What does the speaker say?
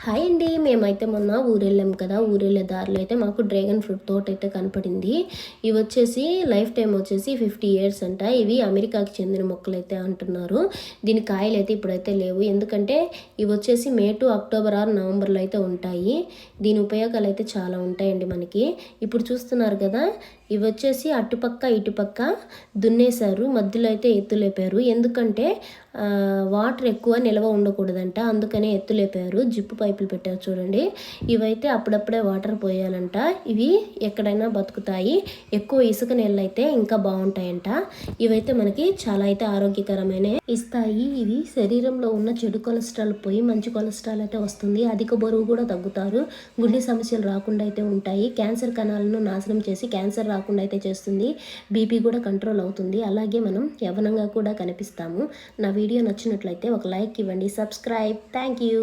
Hi అండి. మేమైతే మొన్న ఊరెళ్ళాం కదా. ఊరెళ్ళే దారిలో అయితే మాకు డ్రాగన్ ఫ్రూట్ తోట అయితే కనపడింది. ఇవి వచ్చేసి లైఫ్ టైం వచ్చేసి 50 ఇయర్స్ అంట. ఇవి అమెరికాకి చెందిన మొక్కలు అయితే అంటున్నారు. దీని కాయలు అయితే ఇప్పుడైతే లేవు, ఎందుకంటే ఇవి వచ్చేసి మే టు అక్టోబర్ ఆర్ నవంబర్లో అయితే ఉంటాయి. దీని ఉపయోగాలు అయితే చాలా ఉంటాయండి మనకి. ఇప్పుడు చూస్తున్నారు కదా, ఇవి వచ్చేసి అటుపక్క ఇటుపక్క దున్నేశారు, మధ్యలో అయితే ఎత్తులేపారు. ఎందుకంటే వాటర్ ఎక్కువ నిల్వ ఉండకూడదంట, అందుకనే ఎత్తులేపారు. జిప్పు పైపులు పెట్టారు చూడండి. ఇవైతే అప్పుడప్పుడే వాటర్ పోయాలంట. ఇవి ఎక్కడైనా బతుకుతాయి. ఎక్కువ ఇసుక నీళ్ళు అయితే ఇంకా బాగుంటాయంట. ఇవైతే మనకి చాలా అయితే ఆరోగ్యకరమైన ఇస్తాయి. ఇవి శరీరంలో ఉన్న చెడు కొలెస్ట్రాల్ పోయి మంచి కొలెస్ట్రాల్ అయితే వస్తుంది. అధిక బరువు కూడా తగ్గుతారు. గుండె సమస్యలు రాకుండా అయితే ఉంటాయి. క్యాన్సర్ కణాలను నాశనం చేసి క్యాన్సర్ రాకుండా అయితే చేస్తుంది. బీపీ కూడా కంట్రోల్ అవుతుంది. అలాగే మనం యవ్వనంగా కూడా కనిపిస్తాము. నా వీడియో నచ్చినట్లయితే ఒక లైక్ ఇవ్వండి, సబ్స్క్రైబ్. Thank you.